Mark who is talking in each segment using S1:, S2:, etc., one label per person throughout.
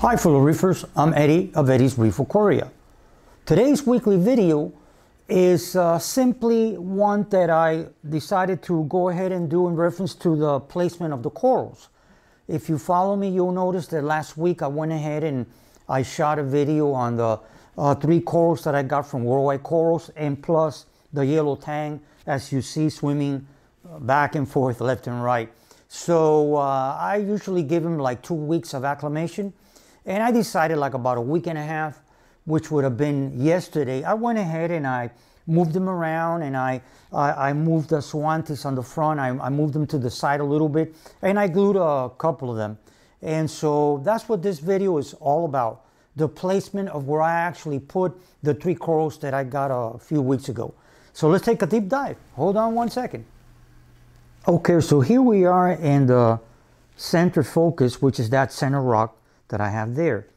S1: Hi fellow reefers, I'm Eddie of Eddie's Reef Aquaria. Today's weekly video is simply one that I decided to go ahead and do in reference to the placement of the corals. If you follow me, you'll notice that last week I went ahead and I shot a video on the 3 corals that I got from Worldwide Corals, and plus the yellow tang, as you see, swimming back and forth left and right. So I usually give them like 2 weeks of acclimation. And I decided like about a week and a half, which would have been yesterday, I went ahead and I moved them around, and I moved the swanties on the front. I moved them to the side a little bit, and I glued a couple of them. And so that's what this video is all about. The placement of where I actually put the 3 corals that I got a few weeks ago. So let's take a deep dive. Hold on one second. Okay, so here we are in the center focus, which is that center rock that I have there.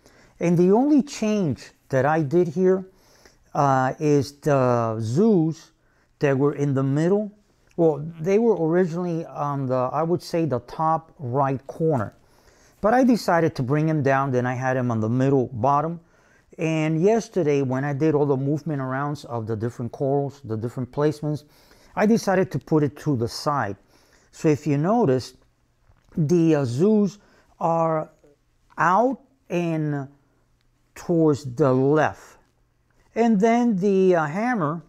S1: And the only change that I did here is the zoos that were in the middle. Well, they were originally on the, I would say, the top right corner. But I decided to bring them down, then I had them on the middle bottom. And yesterday, when I did all the movement arounds of the different corals, the different placements, I decided to put it to the side. So if you notice, the zoos are out and towards the left. And then the hammer,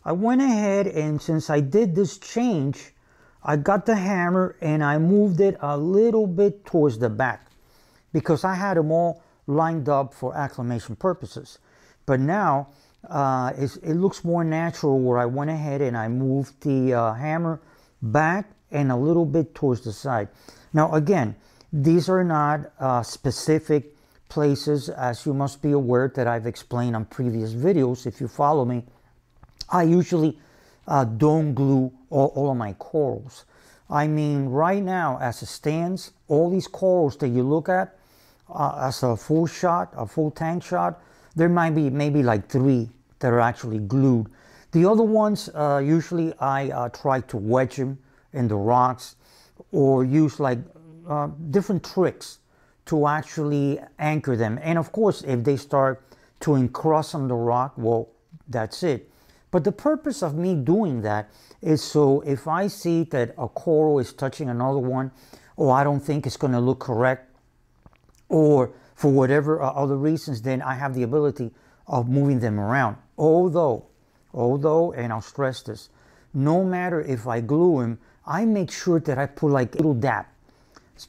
S1: I went ahead, and since I did this change, I got the hammer and I moved it a little bit towards the back because I had them all lined up for acclimation purposes. But now it looks more natural where I went ahead and I moved the hammer back and a little bit towards the side. Now again, these are not specific places, as you must be aware that I've explained on previous videos. If you follow me, I usually don't glue all of my corals. I mean, right now, as it stands, all these corals that you look at as a full shot, a full tank shot, there might be maybe like 3 that are actually glued. The other ones, usually I try to wedge them in the rocks or use like different tricks to actually anchor them. And of course, if they start to encrust on the rock, well, that's it. But the purpose of me doing that is so if I see that a coral is touching another one, or I don't think it's going to look correct, or for whatever other reasons, then I have the ability of moving them around. Although, and I'll stress this, no matter if I glue them, I make sure that I put like a little dab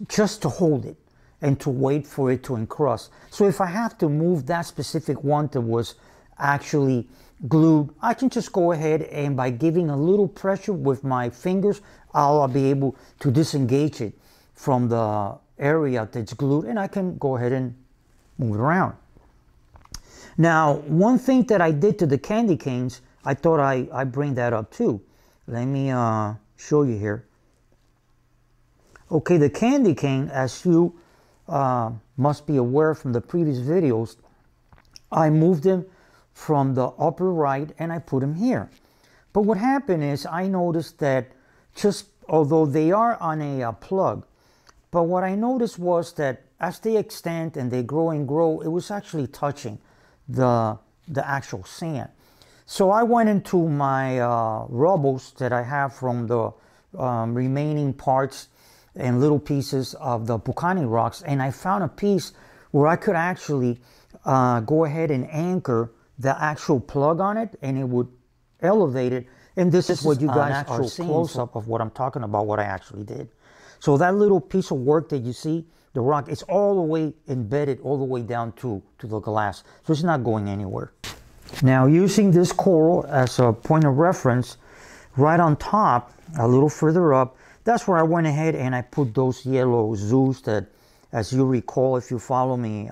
S1: just to hold it and to wait for it to encrust. So if I have to move that specific one that was actually glued, I can just go ahead and by giving a little pressure with my fingers, I'll be able to disengage it from the area that's glued, and I can go ahead and move it around. Now, one thing that I did to the candy canes, I thought I bring that up too. Let me show you here. Okay, the candy cane, as you must be aware from the previous videos, I moved them from the upper right and I put them here. But what happened is I noticed that just although they are on a plug, but what I noticed was that as they extend and they grow and grow, it was actually touching the actual sand. So I went into my rubbles that I have from the remaining parts and little pieces of the Bucani rocks, and I found a piece where I could actually go ahead and anchor the actual plug on it, and it would elevate it. And this is what you guys are seeing, close-up of what I'm talking about, what I actually did. So that little piece of work that you see, the rock, it's all the way embedded all the way down to the glass. So it's not going anywhere. Now, using this coral as a point of reference, right on top, a little further up, that's where I went ahead and I put those yellow zoos that, as you recall, if you follow me,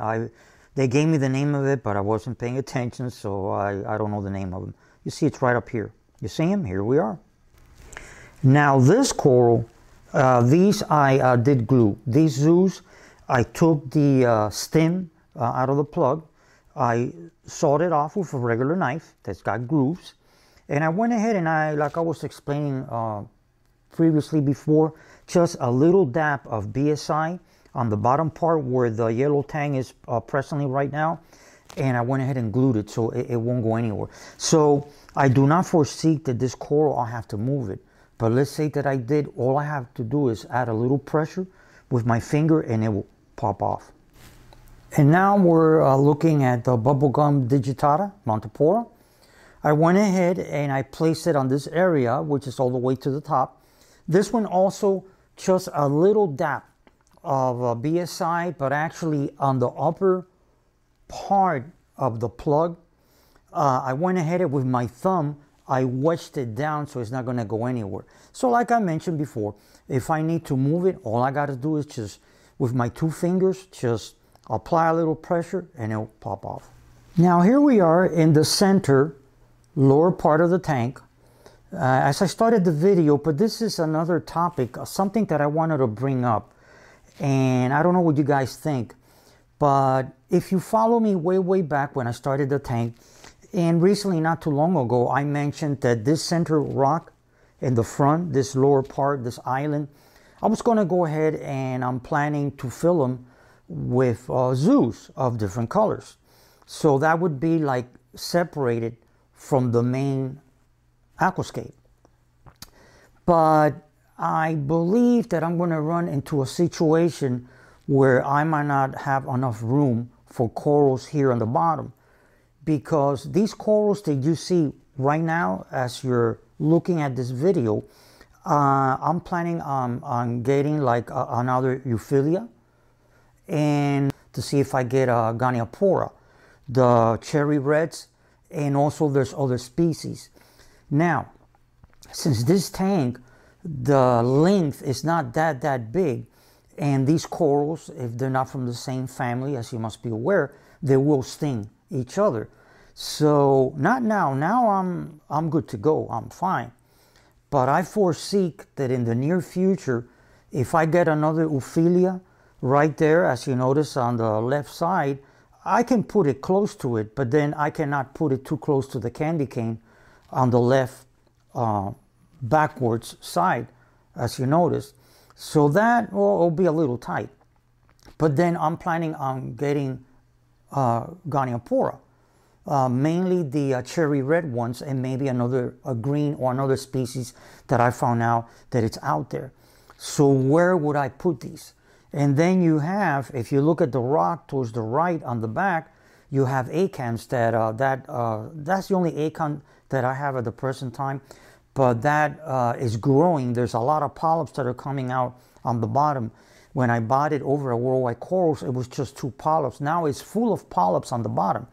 S1: they gave me the name of it, but I wasn't paying attention, so I don't know the name of them. You see, it's right up here. You see them? Here we are. Now, this coral, these I did glue. These zoos, I took the stem out of the plug. I sawed it off with a regular knife that's got grooves. And I went ahead and like I was explaining previously before, just a little dab of BSI on the bottom part where the yellow tang is presently right now, and I went ahead and glued it so it won't go anywhere. So I do not foresee that this coral I'll have to move it, but let's say that I did. All I have to do is add a little pressure with my finger and it will pop off. And now we're looking at the bubblegum digitata montipora. I went ahead and I placed it on this area, which is all the way to the top. This one also just a little dab of BSI, but actually on the upper part of the plug. I went ahead with my thumb, I wedged it down so it's not going to go anywhere. So like I mentioned before, if I need to move it, all I got to do is just with my 2 fingers, just apply a little pressure and it'll pop off. Now here we are in the center lower part of the tank. As I started the video, but this is another topic, something that I wanted to bring up, and I don't know what you guys think, but if you follow me way back when I started the tank, and recently not too long ago, I mentioned that this center rock in the front, this lower part, this island, I was going to go ahead and I'm planning to fill them with zoos of different colors. So that would be like separated from the main aquascape. But I believe that I'm going to run into a situation where I might not have enough room for corals here on the bottom, because these corals that you see right now as you're looking at this video, I'm planning on getting like another Euphilia, and to see if I get a Goniopora, the cherry reds, and also there's other species. Now, since this tank, the length is not that big, and these corals, if they're not from the same family, as you must be aware, they will sting each other. So not now. Now I'm good to go. I'm fine. But I foresee that in the near future, if I get another Euphilia right there, as you notice on the left side, I can put it close to it, but then I cannot put it too close to the candy cane on the left backwards side, as you notice. So that will be a little tight. But then I'm planning on getting Goniopora, mainly the cherry red ones, and maybe a green or another species that I found out that it's out there. So where would I put these? And then you have, if you look at the rock towards the right on the back, you have acants that's the only acant that I have at the present time, but that is growing. There's a lot of polyps that are coming out on the bottom. When I bought it over at Worldwide Corals, it was just 2 polyps. Now it's full of polyps on the bottom.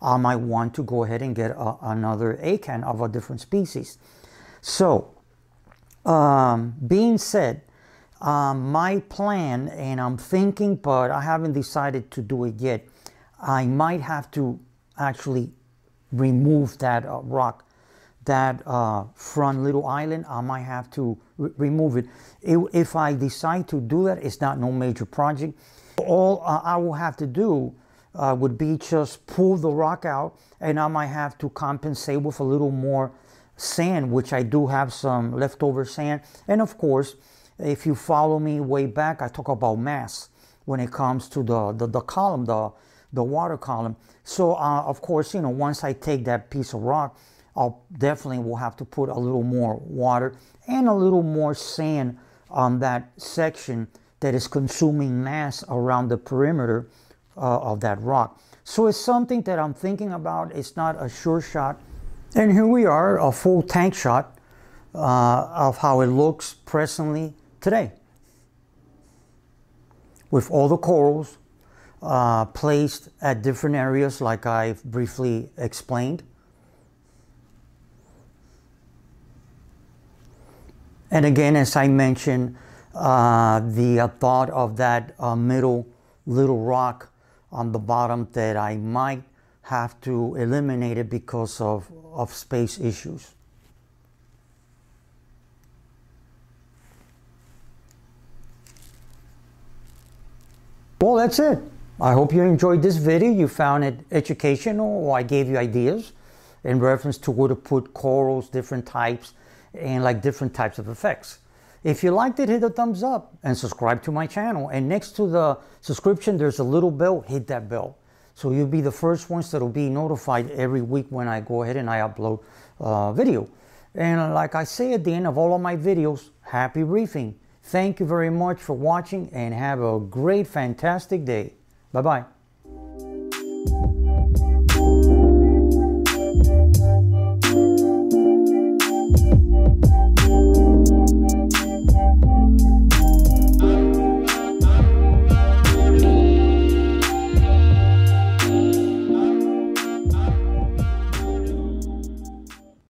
S1: I might want to go ahead and get another acant of a different species. So, being said, my plan, and I'm thinking, but I haven't decided to do it yet, I might have to actually remove that rock, that front little island. I might have to remove it. If I decide to do that, it's not no major project. All I will have to do would be just pull the rock out, and I might have to compensate with a little more sand, which I do have some leftover sand. And of course, if you follow me way back, I talk about mass when it comes to the column, the water column. So of course, you know, once I take that piece of rock, I'll definitely will have to put a little more water and a little more sand on that section that is consuming mass around the perimeter of that rock. So it's something that I'm thinking about. It's not a sure shot. And here we are, a full tank shot of how it looks presently today, with all the corals placed at different areas like I've briefly explained. And again, as I mentioned, the thought of that middle little rock on the bottom, that I might have to eliminate it because of space issues. Well, that's it. I hope you enjoyed this video. You found it educational, or I gave you ideas in reference to where to put corals, different types, and like different types of effects. If you liked it, hit the thumbs up and subscribe to my channel. And next to the subscription, there's a little bell. Hit that bell, so you'll be the first ones that'll be notified every week when I go ahead and I upload video. And like I say at the end of all of my videos, happy reefing. Thank you very much for watching and have a great, fantastic day. Bye-bye.